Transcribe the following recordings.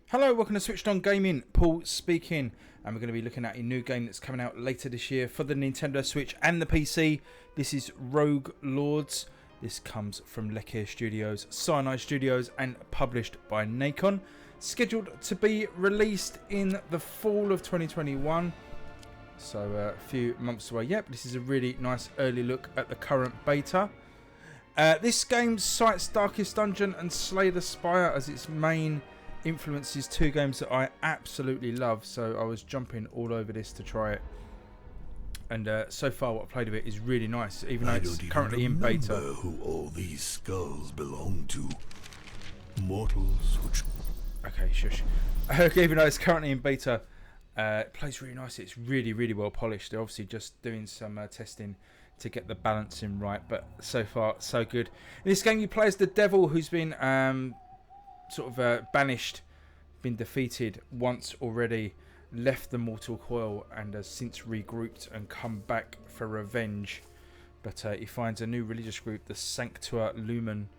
Hello, welcome to SwitchedOn Gaming. Paul speaking, and we're going to be looking at a new game that's coming out later this year for the Nintendo Switch and the PC. This is Rogue Lords. This comes from Lekir Studios, Cyanide Studios, and published by Nacon. Scheduled to be released in the fall of 2021, so a few months away. Yep, this is a really nice early look at the current beta. This game cites Darkest Dungeon and Slay the Spire as its main influences, two games that I absolutely love, so I was jumping all over this to try it, and so far what I've played of it is really nice, even though it's currently in beta. I don't even remember who all these skulls belong to. Mortals which... Okay, shush. Even though it's currently in beta, it plays really nice. It's really well polished. They're obviously just doing some testing to get the balancing right, but so far so good. In this game you play as the devil, who's been banished, been defeated once already, left the mortal coil, and has since regrouped and come back for revenge. But he finds a new religious group, the Sanctua Lumen,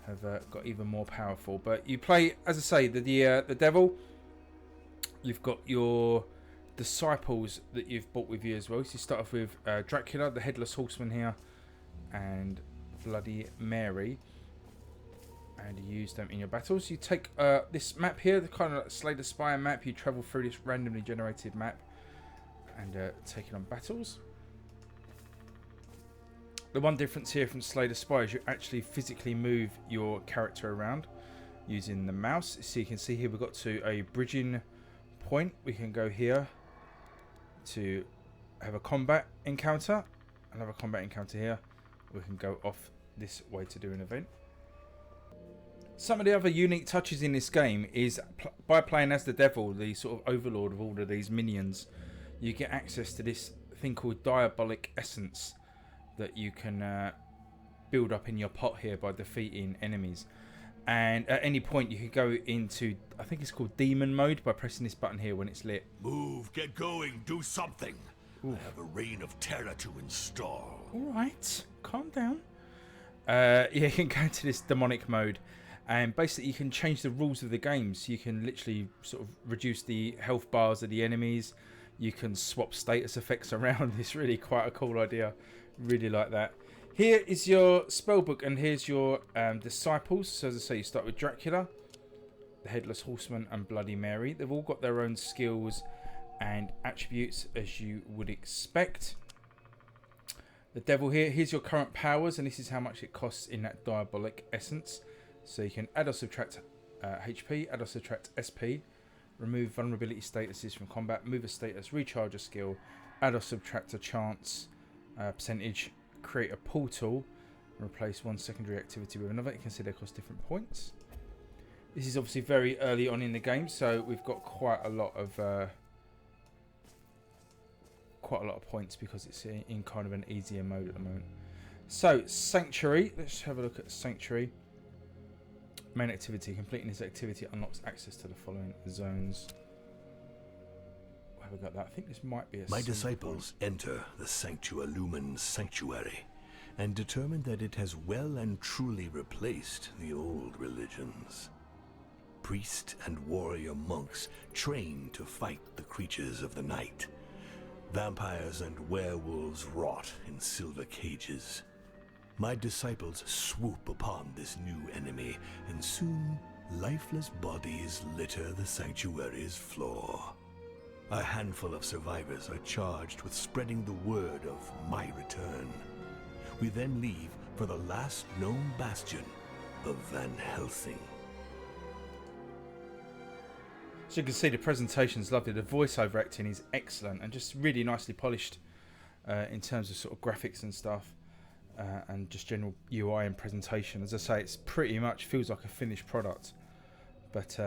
have got even more powerful. But you play, as I say, the devil. You've got your disciples that you've brought with you as well. So you start off with Dracula, the Headless Horseman here, and Bloody Mary, and you use them in your battles. You take this map here, the kind of like Slay the Spire map. You travel through this randomly generated map and take it on battles. The one difference here from Slay the Spire is you actually physically move your character around using the mouse. So you can see here we've got to a bridging point. We can go here to have a combat encounter, another combat encounter here. We can go off this way to do an event. Some of the other unique touches in this game is by playing as the devil, the sort of overlord of all of these minions, you get access to this thing called Diabolic Essence that you can build up in your pot here by defeating enemies. And at any point you can go into, I think it's called demon mode, by pressing this button here when it's lit. Move, get going, do something. Ooh. I have a reign of terror to install. Alright, calm down. Yeah, you can go into this demonic mode, and basically you can change the rules of the game. So you can literally sort of reduce the health bars of the enemies. You can swap status effects around. It's really quite a cool idea. Really like that. Here is your spellbook, and here's your disciples. So as I say, you start with Dracula, the Headless Horseman, and Bloody Mary. They've all got their own skills and attributes, as you would expect. The devil here, here's your current powers, and this is how much it costs in that Diabolic Essence. So you can add or subtract HP, add or subtract SP, remove vulnerability statuses from combat, move a status, recharge a skill, add or subtract a chance percentage, create a portal, and replace one secondary activity with another. You can see they cost different points. This is obviously very early on in the game, so we've got quite a lot of points because it's in kind of an easier mode at the moment. So Sanctuary, let's have a look at Sanctuary. Main activity. Completing this activity unlocks access to the following zones. Where have we got that? I think this might be a... My disciples enter the Sanctua Lumen Sanctuary and determine that it has well and truly replaced the old religions. Priest and warrior monks train to fight the creatures of the night. Vampires and werewolves rot in silver cages. My disciples swoop upon this new enemy, and soon lifeless bodies litter the sanctuary's floor. A handful of survivors are charged with spreading the word of my return. We then leave for the last known bastion of Van Helsing. So you can see the presentation's lovely. The voiceover acting is excellent and just really nicely polished in terms of sort of graphics and stuff. And just general UI and presentation. As I say, it's pretty much feels like a finished product, but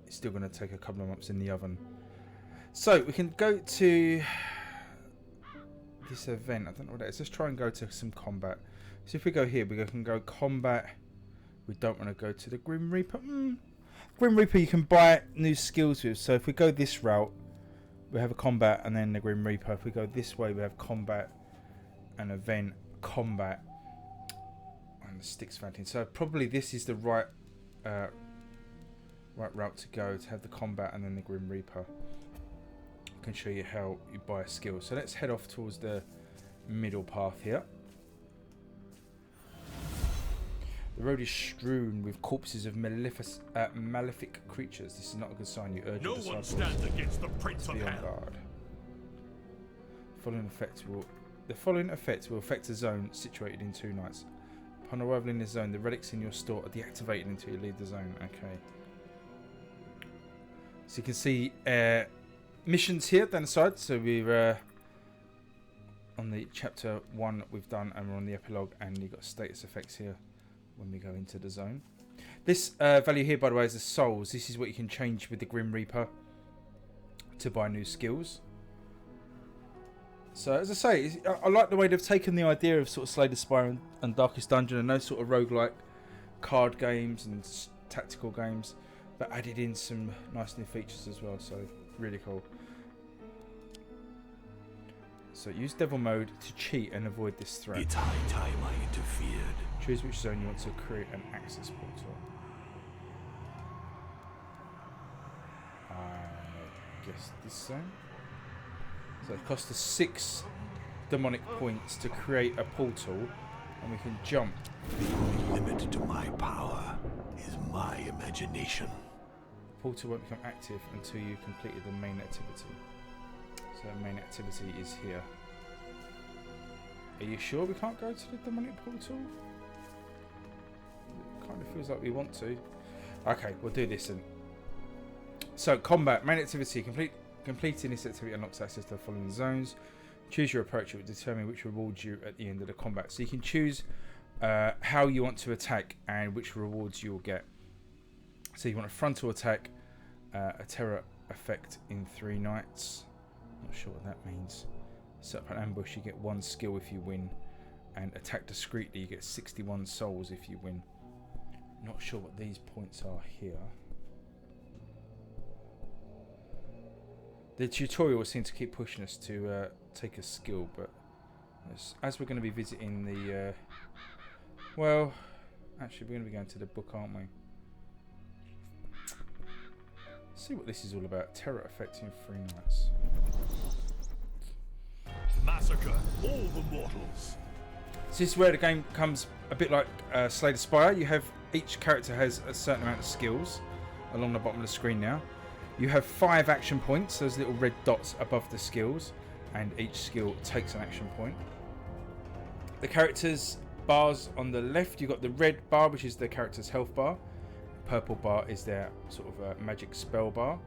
it's still going to take a couple of months in the oven. So we can go to this event. I don't know what that is. Let's try and go to some combat. So if we go here, we can go combat. We don't want to go to the Grim Reaper. Grim Reaper you can buy new skills with. So if we go this route, we have a combat and then the Grim Reaper. If we go this way, we have combat, an event, combat, and the Styx Fountain. So probably this is the right right route to go to have the combat and then the Grim Reaper. I can show you how you buy a skill. So let's head off towards the middle path here. The road is strewn with corpses of malefic creatures. This is not a good sign. You urge your disciples to be on guard. The following effects will affect a zone situated in 2 nights. Upon arrival in this zone, the relics in your store are deactivated until you leave the zone. Okay. So you can see missions here down the side. So we're on the chapter 1 we've done, and we're on the epilogue, and you've got status effects here when we go into the zone. This value here, by the way, is the souls. This is what you can change with the Grim Reaper to buy new skills. So as I say, I like the way they've taken the idea of sort of Slay the Spire and Darkest Dungeon and those sort of roguelike card games and tactical games, but added in some nice new features as well. So really cool. So use Devil Mode to cheat and avoid this threat. It's high time I interfered. Choose which zone you want to create an access portal. I guess this zone. So it costs us 6 demonic points to create a portal, and we can jump. The only limit to my power is my imagination. The portal won't become active until you completed the main activity. So the main activity is here. Are you sure we can't go to the demonic portal? It kind of feels like we want to. Okay, we'll do this then. So combat, main activity, completing this activity unlocks access to the following zones. Choose your approach. It will determine which rewards you at the end of the combat. So you can choose how you want to attack and which rewards you will get. So you want a frontal attack, a terror effect in 3 nights. Not sure what that means. Set up an ambush, you get 1 skill if you win, and attack discreetly, you get 61 souls if you win. Not sure what these points are here. The tutorial seems to keep pushing us to take a skill, but as we're going to be visiting the well, actually we're going to be going to the book, aren't we? See what this is all about. Terror affecting 3 nights. Massacre all the mortals. So this is where the game comes a bit like Slay the Spire. You have, each character has a certain amount of skills along the bottom of the screen now. You have 5 action points, those little red dots above the skills, and each skill takes an action point. The characters' bars on the left, you've got the red bar, which is the character's health bar. Purple bar is their sort of magic spell bar.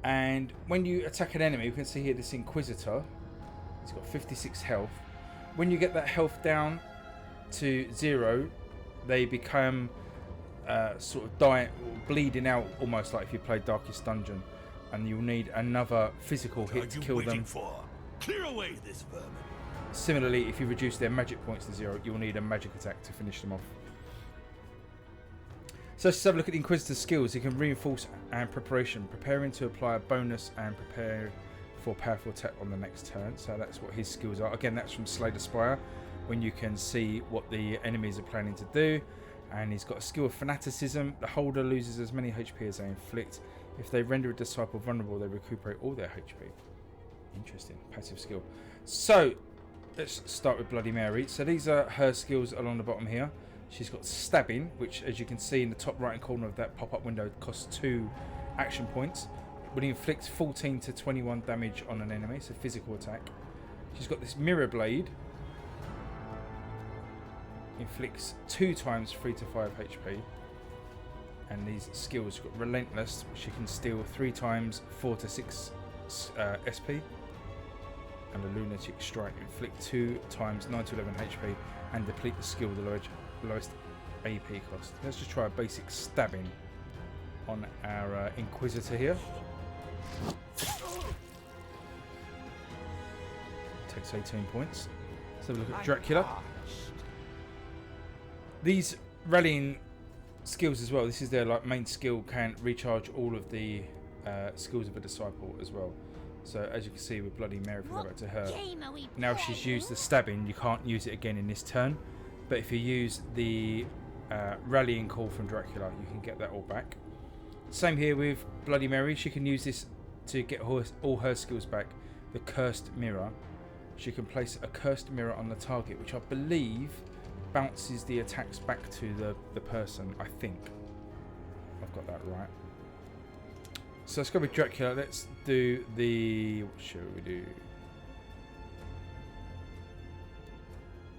And when you attack an enemy, you can see here this Inquisitor. He's got 56 health. When you get that health down to 0, they become sort of dying, bleeding out, almost like if you played Darkest Dungeon, and you'll need another physical hit to kill them. Clear away this vermin. Similarly, if you reduce their magic points to 0, you'll need a magic attack to finish them off. So let's have a look at the Inquisitor Skills. You can reinforce and preparation, preparing to apply a bonus and prepare for powerful attack on the next turn. So that's what his skills are. Again, that's from Slay the Spire, when you can see what the enemies are planning to do. And he's got a skill of Fanaticism. The holder loses as many HP as they inflict. If they render a disciple vulnerable, they recuperate all their HP. Interesting. Passive skill. So let's start with Bloody Mary. So these are her skills along the bottom here. She's got Stabbing, which, as you can see in the top right hand corner of that pop-up window, costs 2 action points. Will inflict 14 to 21 damage on an enemy, so physical attack. She's got this Mirror Blade. Inflicts 2 times 3 to 5 HP. And these skills, got Relentless, which you can steal 3 times 4 to 6 SP. And a Lunatic Strike, inflict 2 times 9 to 11 HP and deplete the skill with the lowest AP cost. Let's just try a basic Stabbing on our Inquisitor here. Takes 18 points. Let's have a look at Dracula. These rallying skills as well, this is their main skill, can recharge all of the skills of a disciple as well. So as you can see with Bloody Mary, if we go back to her, now she's used the Stabbing, you can't use it again in this turn. But if you use the rallying call from Dracula, you can get that all back. Same here with Bloody Mary. She can use this to get all her skills back. The Cursed Mirror. She can place a Cursed Mirror on the target, which I believe bounces the attacks back to the person, I think. I've got that right. So let's go with Dracula. Let's do the... What should we do?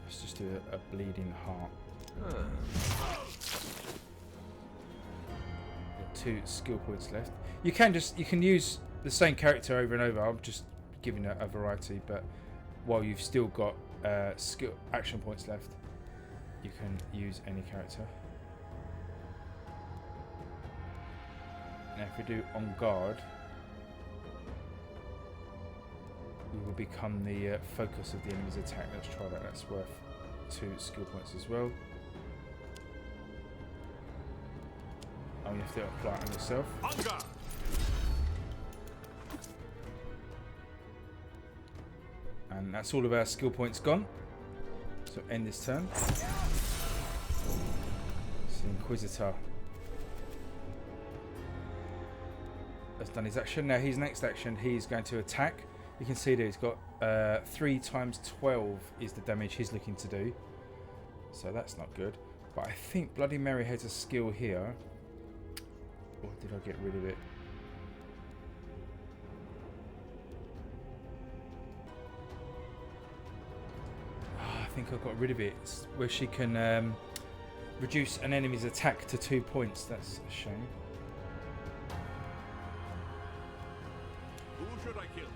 Let's just do a Bleeding Heart. Got 2 skill points left. You can use the same character over and over. I'm just giving it a variety, but while you've still got skill action points left, you can use any character. Now if we do On Guard, we will become the focus of the enemy's attack. Let's try that. That's worth 2 skill points as well. And you have to apply it on yourself. And that's all of our skill points gone. So end this turn. So Inquisitor has done his action. Now his next action, he's going to attack. You can see that he's got 3 times 12 is the damage he's looking to do. So that's not good. But I think Bloody Mary has a skill here. Or did I get rid of it? Oh, I think I got rid of it. It's where she can reduce an enemy's attack to 2 points. That's a shame. Who should I kill?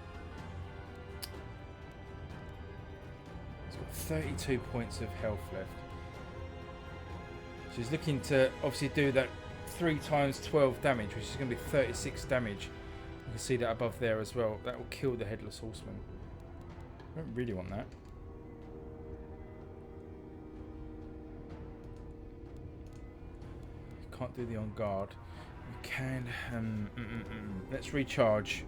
He's got 32 points of health left. She's looking to obviously do that 3 times 12 damage, which is going to be 36 damage. You can see that above there as well. That will kill the Headless Horseman. I don't really want that. Can't do the On Guard. We can. Let's recharge.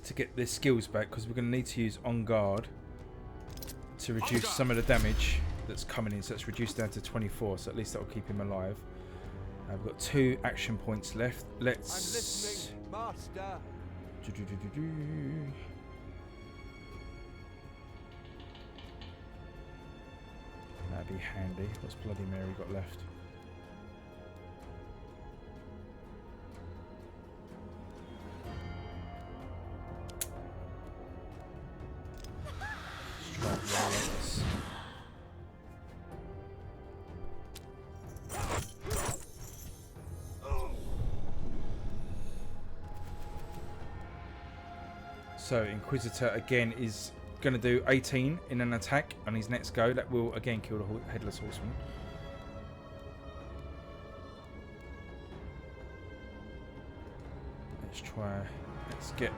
To get the skills back, because we're going to need to use On Guard to reduce some of the damage that's coming in. So let's reduce down to 24, so at least that will keep him alive. We've got 2 action points left. Let's... I'm listening, Master. That'd be handy. What's Bloody Mary got left? So Inquisitor again is going to do 18 in an attack on his next go. That will again kill the Headless Horseman. Let's get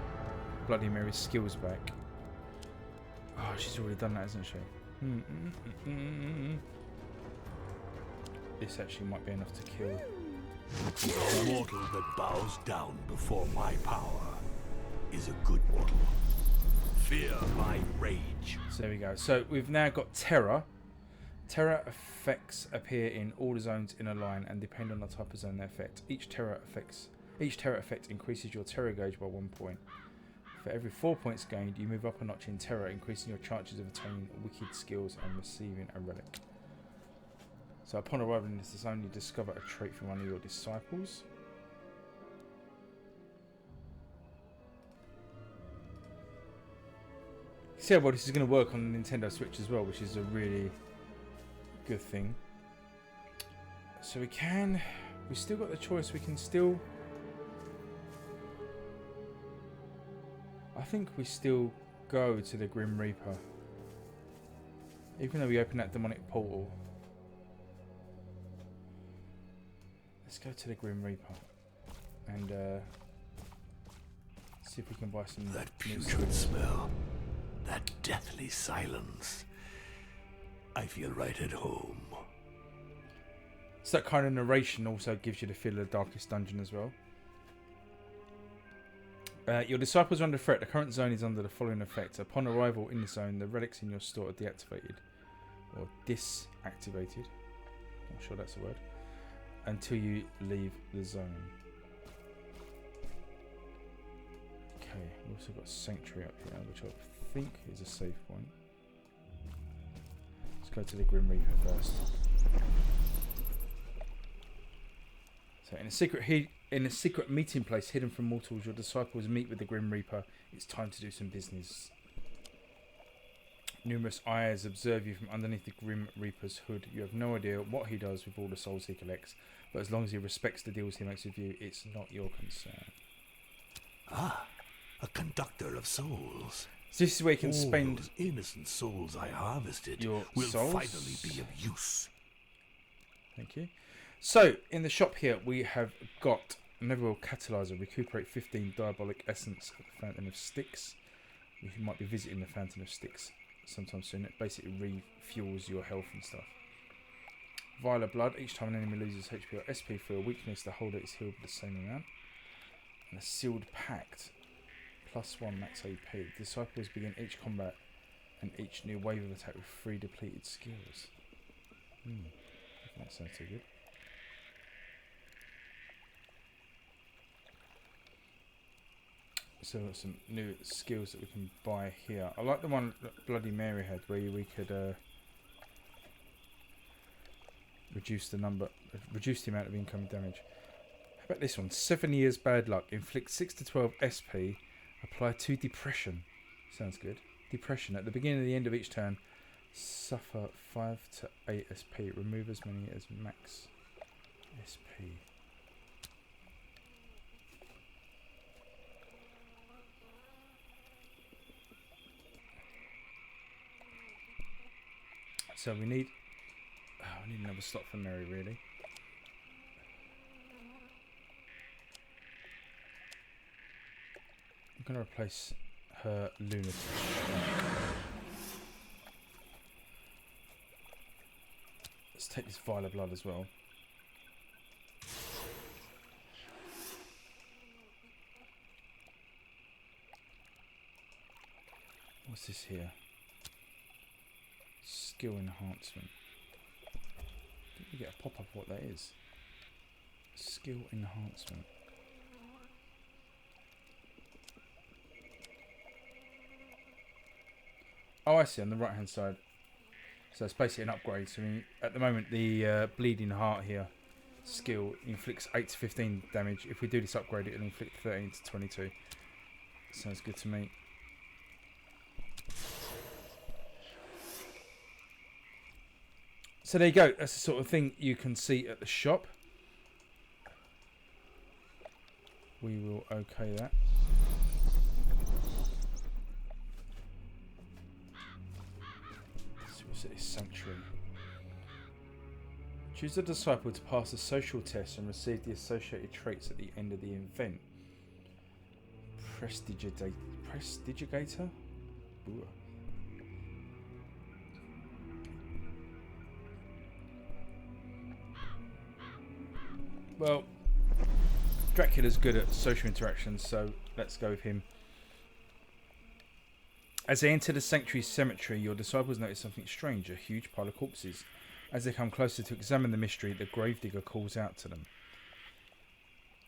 Bloody Mary's skills back. Oh, she's already done that, hasn't she? This actually might be enough to kill. The mortal that bows down before my power is a good mortal. Fear my rage. So there we go. So we've now got Terror. Terror effects appear in all the zones in a line and depend on the type of zone they affect. Each terror effect increases your terror gauge by 1 point. For every 4 points gained, you move up a notch in terror, increasing your chances of attaining wicked skills and receiving a relic. So upon arriving in this zone, you discover a trait from one of your disciples. See how well this is going to work on the Nintendo Switch as well, which is a really good thing. So we've still got the choice. We can still, I think we still go to the Grim Reaper, even though we open that demonic portal. Let's go to the Grim Reaper and see if we can buy some. That putrid smell. That deathly silence. I feel right at home. So that kind of narration also gives you the feel of the darkest dungeon as well. Your disciples are under threat. The current zone is under the following effect. Upon arrival in the zone, the relics in your store are deactivated or disactivated. I'm sure that's a word. Until you leave the zone. Okay, we've also got Sanctuary up here, which I think is a safe point. Let's go to the Grim Reaper first. So in a secret meeting place hidden from mortals, your disciples meet with the Grim Reaper. It's time to do some business. Numerous eyes observe you from underneath the Grim Reaper's hood. You have no idea what he does with all the souls he collects, but as long as he respects the deals he makes with you, it's not your concern. Ah, a conductor of souls. So this is where you can All spend those innocent souls I harvested your will souls. finally be of use. Thank you. So, in the shop here, we have got Neverwell Catalyzer. Recuperate 15 Diabolic Essence at the Fountain of Styx. You might be visiting the Fountain of Styx sometime soon. It basically refuels your health and stuff. Vial of Blood. Each time an enemy loses HP or SP for a weakness, the holder is healed by the same amount. And a Sealed Pact. +1 max AP. Disciples begin each combat and each new wave of attack with 3 depleted skills. That sounds too good. So got some new skills that we can buy here. I like the one that Bloody Mary had, where we could reduce the amount of incoming damage. How about this one? 7 years bad luck. Inflict 6 to 12 SP. Apply 2 depression. Sounds good. Depression. At the beginning and the end of each turn, suffer 5 to 8 SP. Remove as many as max SP. So we need another slot for Mary, really. I'm going to replace her lunatic. Let's take this vial of blood as well. What's this here? Skill enhancement. Did we get a pop-up of what that is? Skill enhancement. Oh, I see, on the right hand side. So it's basically an upgrade. So at the moment, the Bleeding Heart here skill inflicts 8 to 15 damage. If we do this upgrade, it'll inflict 13 to 22. Sounds good to me. So there you go. That's the sort of thing you can see at the shop. We will okay that. So we'll set this sanctuary. Choose a disciple to pass a social test and receive the associated traits at the end of the event. Prestigigator? Ooh. Well, Dracula's good at social interactions, so let's go with him. As they enter the sanctuary cemetery, your disciples notice something strange, a huge pile of corpses. As they come closer to examine the mystery, the gravedigger calls out to them.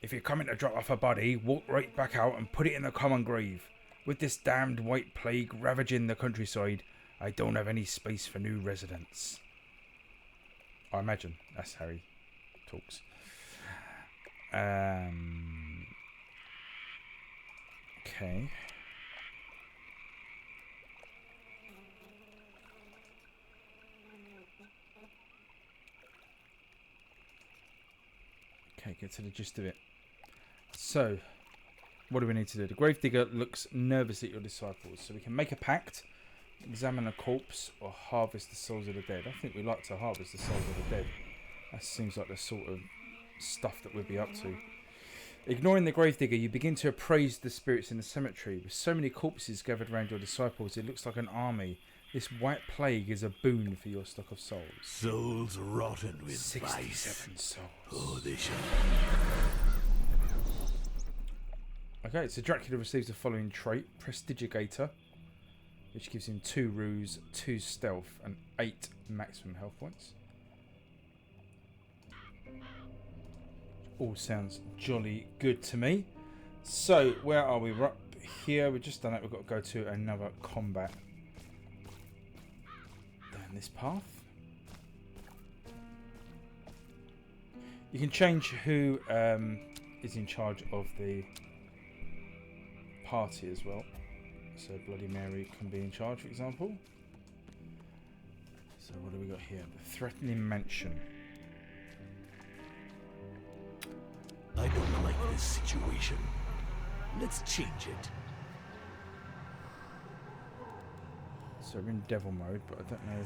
If you're coming to drop off a body, walk right back out and put it in the common grave. With this damned white plague ravaging the countryside, I don't have any space for new residents. I imagine that's how he talks. Okay. Okay, get to the gist of it. So, what do we need to do? The gravedigger looks nervous at your disciples. So we can make a pact, examine a corpse, or harvest the souls of the dead. I think we like to harvest the souls of the dead. That seems like the sort of stuff that we'd be up to. Ignoring the gravedigger, you begin to appraise the spirits in the cemetery. With so many corpses gathered around your disciples, it looks like an army. This white plague is a boon for your stock of souls. Souls rotten with 67 vice. souls. Oh, they shall. Okay, so Dracula receives the following trait, Prestigigator, which gives him 2 ruse, 2 stealth, and 8 maximum health points. All sounds jolly good to me. So, where are we? We're up here. We've just done it. We've got to go to another combat. Down this path. You can change who is in charge of the party as well. So Bloody Mary can be in charge, for example. So what do we got here? The Threatening Mansion. I don't like this situation. Let's change it. So we're in devil mode, but I don't know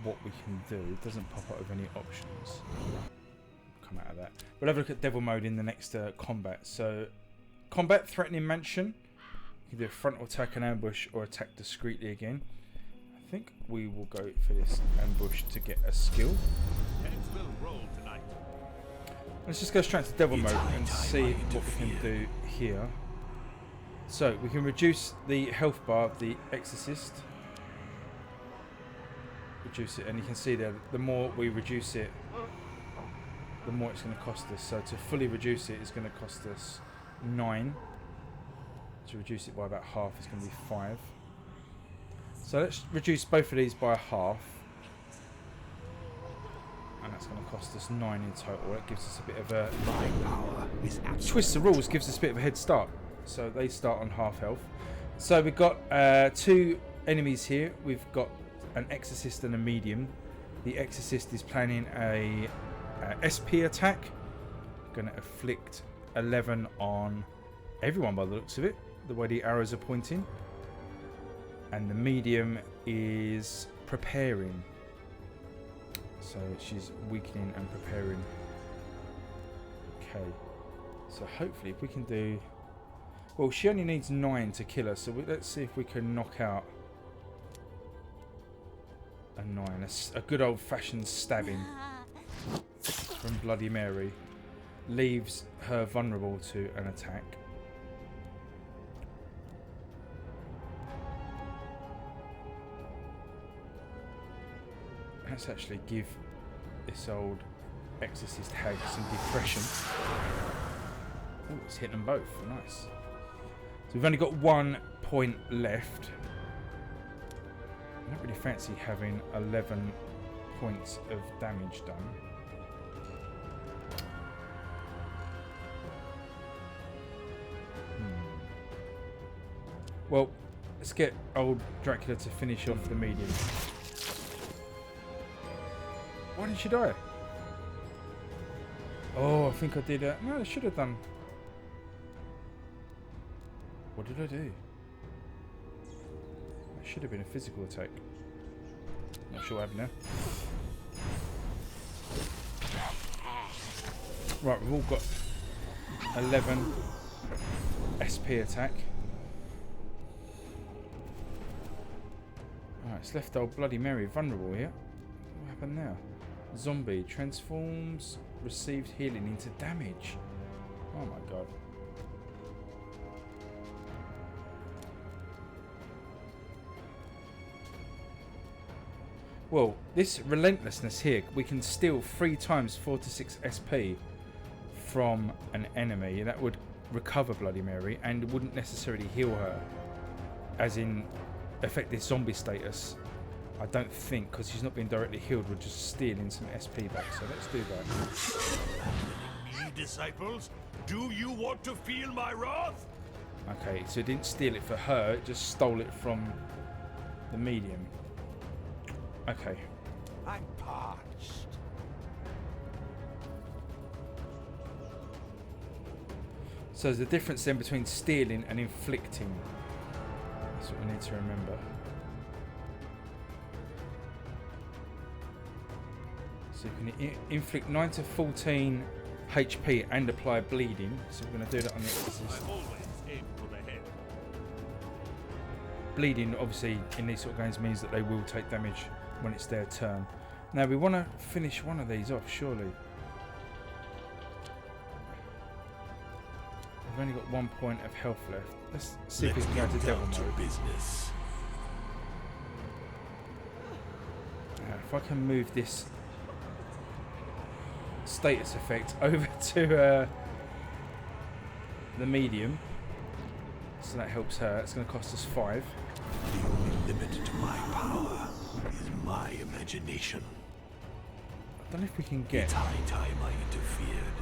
what we can do. It doesn't pop up with any options. Come out of that. We'll have a look at devil mode in the next combat. So, combat, Threatening Mansion. You can do a frontal attack and ambush, or attack discreetly again. I think we will go for this ambush to get a skill. Let's just go straight to devil mode and see what we can do here. So we can reduce the health bar of the Exorcist. Reduce it, and you can see there, the more we reduce it, the more it's going to cost us. So to fully reduce it is going to cost us 9. To reduce it by about half is going to be 5. So let's reduce both of these by half. And that's going to cost us 9 in total. That gives us a bit of a... Twist the rules, gives us a bit of a head start. So they start on half health. So we've got 2 enemies here. We've got an Exorcist and a medium. The Exorcist is planning a SP attack. Going to inflict 11 on everyone by the looks of it, the way the arrows are pointing. And the medium is preparing. So she's weakening and preparing. Okay. So hopefully if we can do... Well, she only needs 9 to kill her, so let's see if we can knock out a 9. A good old-fashioned stabbing from Bloody Mary leaves her vulnerable to an attack. Let's actually give this old Exorcist hag some depression. Oh, it's hit them both. Nice. So we've only got 1 point left. I don't really fancy having 11 points of damage done. Well, let's get old Dracula to finish off the medium. Why did she die? Oh, I think I did. No, I should have done. What did I do? It should have been a physical attack. Not sure what happened there. Right, we've all got 11 SP attack. Alright, it's left old Bloody Mary vulnerable here. What happened now? Zombie transforms received healing into damage. Oh my god. Well, this relentlessness here, we can steal 3 times 4 to 6 SP from an enemy. That would recover Bloody Mary and wouldn't necessarily heal her, as in affect this zombie status. I don't think, because she's not being directly healed, we're just stealing some SP back. So let's do that. Me, disciples, do you want to feel my wrath? Okay, so it didn't steal it for her, it just stole it from the medium. Okay. I'm parched. So there's a difference then between stealing and inflicting. That's what we need to remember. So you can inflict 9 to 14 HP and apply bleeding. So we're going to do that on the Exorcist. Bleeding, obviously, in these sort of games means that they will take damage when it's their turn. Now we want to finish one of these off, surely. We've only got 1 point of health left. Let's see if we can go to devil mode. Business. If I can move this status effect over to the medium. So that helps her. It's going to cost us 5. The only limit to my power is my imagination. I don't know if we can get... It's high time I interfered.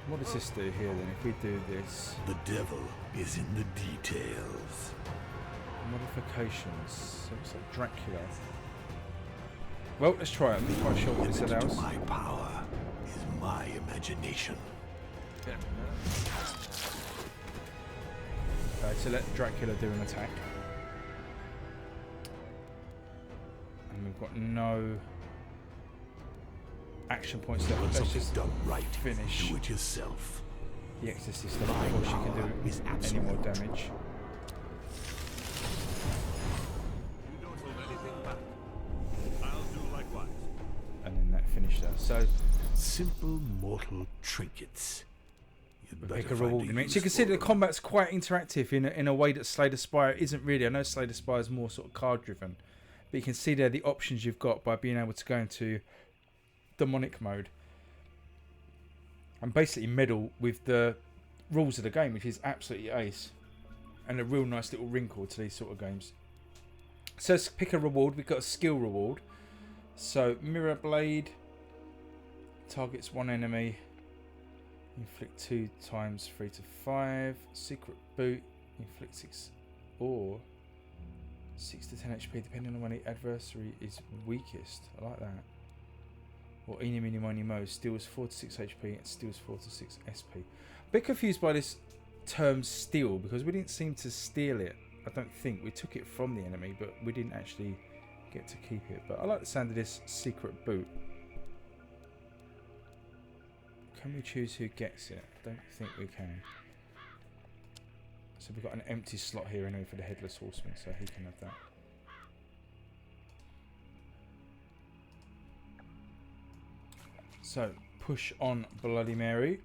What does this do here then? If we do this... The devil is in the details. Modifications. Looks like Dracula. Well, let's try it. I'm not quite sure what this The limit allows. to my power is my imagination. Okay, so let Dracula do an attack. And we've got no action points left. Let's just done right. finish Do it yourself. the Exorcist before she can do any more damage. You don't hold anything back. I'll do likewise. And then that finished her. So Simple mortal trinkets. You'd we better pick a find reward in it. use So you can see for that the them. combat's quite interactive in a way that Slay the Spire isn't really. I know Slay the Spire is more sort of card driven, but you can see there the options you've got by being able to go into demonic mode and basically meddle with the rules of the game, which is absolutely ace and a real nice little wrinkle to these sort of games. So let's pick a reward. We've got a skill reward. So Mirror Blade targets one enemy, inflict 2 times 3 to 5. Secret Boot, inflict 6 or 6 to 10 HP depending on when the adversary is weakest. I like that. Or Eeny Meeny Miny Mo steals 4 to 6 HP and steals 4 to 6 SP. A bit confused by this term steal because we didn't seem to steal it. I don't think. We took it from the enemy, but we didn't actually get to keep it. But I like the sound of this Secret Boot. Can we choose who gets it? I don't think we can. So we've got an empty slot here anyway for the Headless Horseman, so he can have that. So, push on Bloody Mary.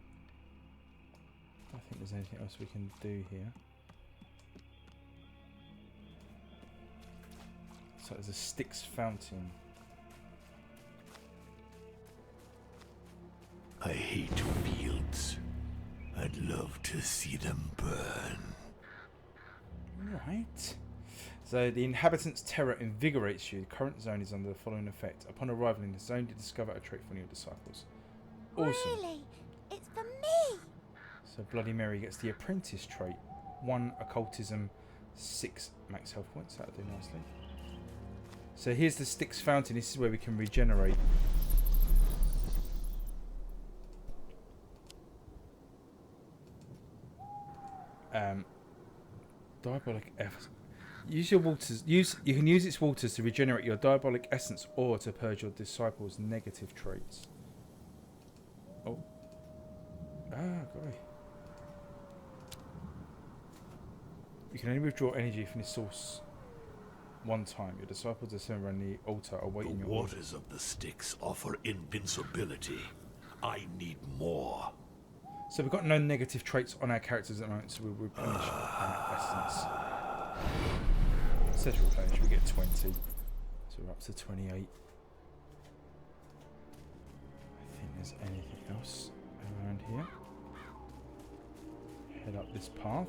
I don't think there's anything else we can do here. So there's a Styx Fountain. I hate fields. I'd love to see them burn. Right. So the inhabitant's terror invigorates you. The current zone is under the following effect. Upon arrival in the zone, you discover a trait from your disciples. Awesome. Really? It's for me? So Bloody Mary gets the apprentice trait. 1 occultism, 6 max health points. That'll do nicely. So here's the Styx Fountain. This is where we can regenerate. Diabolic essence. Use your waters. You can use its waters to regenerate your diabolic essence or to purge your disciples' negative traits. Oh. Golly. You can only withdraw energy from this source one time. Your disciples assemble around the altar awaiting The your orders. waters of the Styx offer invincibility. I need more. So we've got no negative traits on our characters at the moment, so we'll replenish our essence. It says replenish, we get 20. So we're up to 28. I think there's anything else around here. Head up this path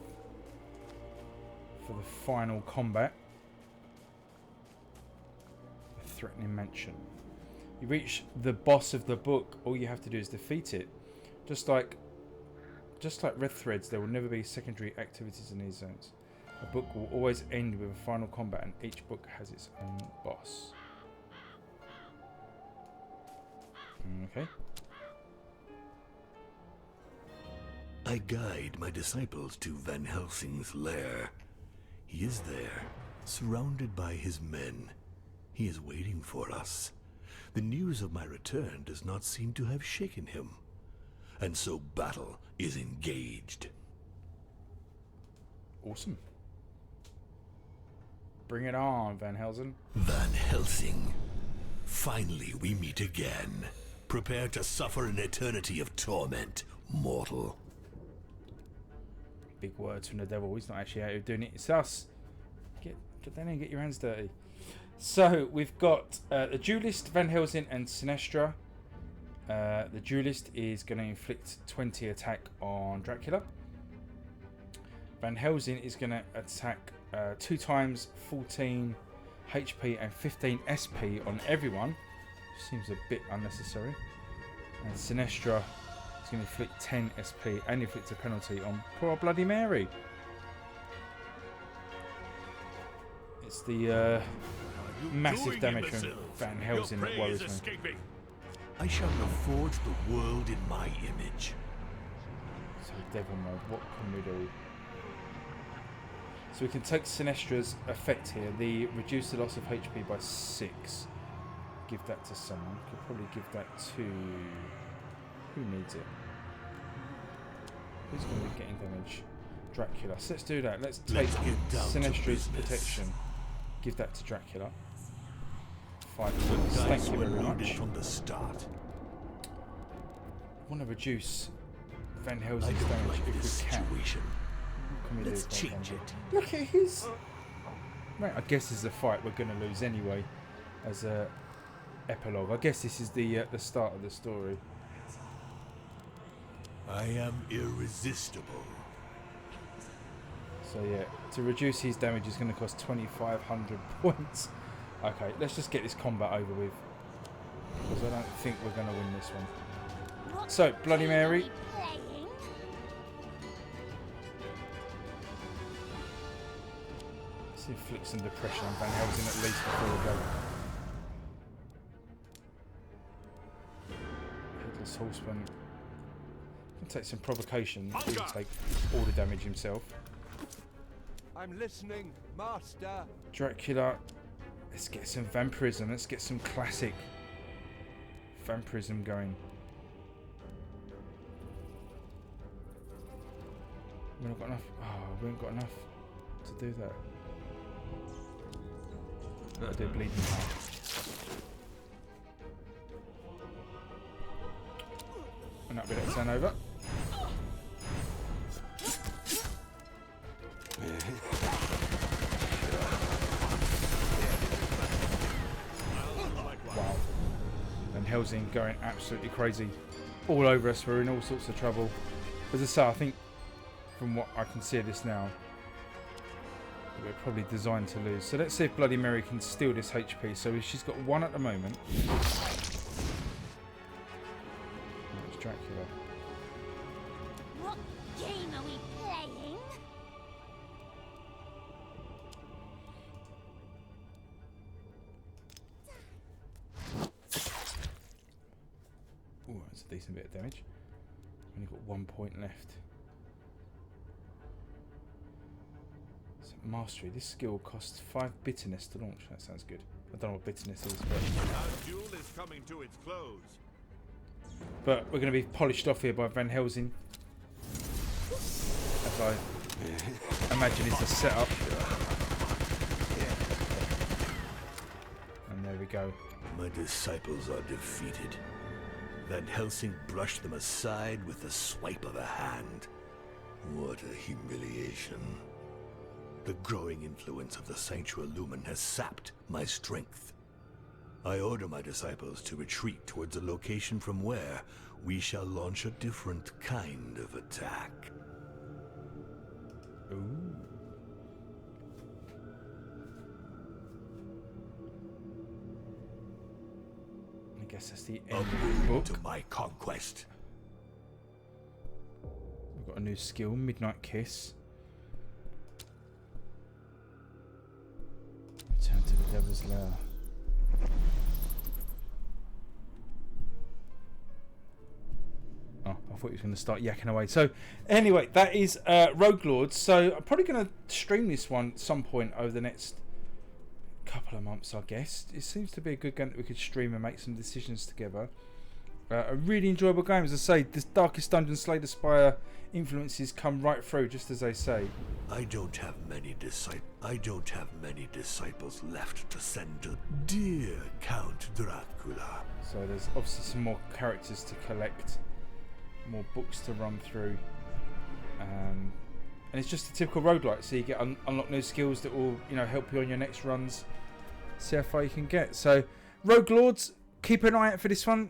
for the final combat. The Threatening Mansion. You reach the boss of the book, all you have to do is defeat it. Just like Red Threads, there will never be secondary activities in these zones. A book will always end with a final combat, and each book has its own boss. Okay. I guide my disciples to Van Helsing's lair. He is there, surrounded by his men. He is waiting for us. The news of my return does not seem to have shaken him. And so battle is engaged. Awesome. Bring it on, Van Helsing. Van Helsing. Finally we meet again. Prepare to suffer an eternity of torment, mortal. Big words from the devil. He's not actually out here doing it. It's us. Get down here and get your hands dirty. So we've got the Duelist, Van Helsing, and Sinestra. The Duelist is going to inflict 20 attack on Dracula. Van Helsing is going to attack 2 times 14 HP and 15 SP on everyone. Seems a bit unnecessary. And Sinestra is going to inflict 10 SP and inflict a penalty on poor Bloody Mary. It's the massive damage from Van Helsing that worries me. I shall reforge the world in my image. So Devil Mode, what can we do? So we can take Sinestra's effect here. The reduce the loss of HP by 6. Give that to someone. Could probably give that to... Who needs it? Who's going to be getting damage? Dracula. So let's do that. Let's take Sinestra's protection. Give that to Dracula. 5 points. Thank you very much. From the start. I want to reduce Van Helsing's damage if we can. Let's change it. Look at his... Right, I guess this is a fight we're going to lose anyway. As a epilogue. I guess this is the start of the story. I am irresistible. So yeah, to reduce his damage is going to cost 2,500 points. Okay, let's just get this combat over with. Because I don't think we're going to win this one. So, Bloody Mary. Let's inflict some depression on Van Helsing at least before we go. Headless Horseman. Can take some provocation. He will take all the damage himself. I'm listening, Master. Dracula. Let's get some vampirism. Let's get some classic vampirism going. We haven't got enough. Oh, we haven't got enough to do that. I do bleeding heart. And that'll be that turn over. Wow. And Helsing going absolutely crazy. All over us. We're in all sorts of trouble. As I say, I think from what I can see of this now, we're probably designed to lose. So let's see if Bloody Mary can steal this HP. So she's got 1 at the moment. It's Dracula. What game are we playing? Oh, that's a decent bit of damage. Only got 1 point left. So mastery. This skill costs 5 bitterness to launch. That sounds good. I don't know what bitterness is, Our duel is coming to its close. but we're going to be polished off here by Van Helsing. As I imagine it's a setup. And there we go. My disciples are defeated. Van Helsing brushed them aside with the swipe of a hand. What a humiliation. The growing influence of the Sanctuary Lumen has sapped my strength. I order my disciples to retreat towards a location from where we shall launch a different kind of attack. Ooh. I guess that's the end of the book. To my conquest. We've got a new skill, Midnight Kiss. Return to the Devil's Lair. Oh, I thought he was going to start yakking away. So, anyway, that is Rogue Lords. So, I'm probably going to stream this one at some point over the next couple of months, I guess. It seems to be a good game that we could stream and make some decisions together. A really enjoyable game. As I say, this Darkest Dungeon Slay the Spire influences come right through, just as they say. I don't have many disciples left to send to dear Count Dracula. So there's obviously some more characters to collect, more books to run through, and it's just a typical roguelike. So you get unlock new skills that will, help you on your next runs. See how far you can get. So Rogue Lords, keep an eye out for this one.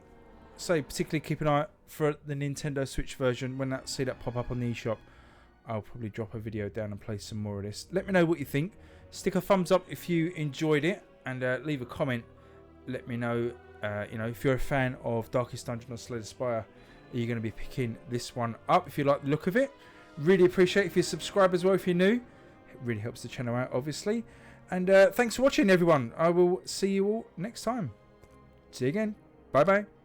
say particularly keep an eye out for the Nintendo Switch version. When that see that pop up on the eShop, I'll probably drop a video down and play some more of this. Let me know what you think. Stick a thumbs up if you enjoyed it, and leave a comment. Let me know, if you're a fan of Darkest Dungeon or Slay the Spire, are you going to be picking this one up if you like the look of it? Really appreciate if you subscribe as well if you're new. It really helps the channel out, obviously. And thanks for watching, everyone. I will see you all next time. See you again. Bye bye.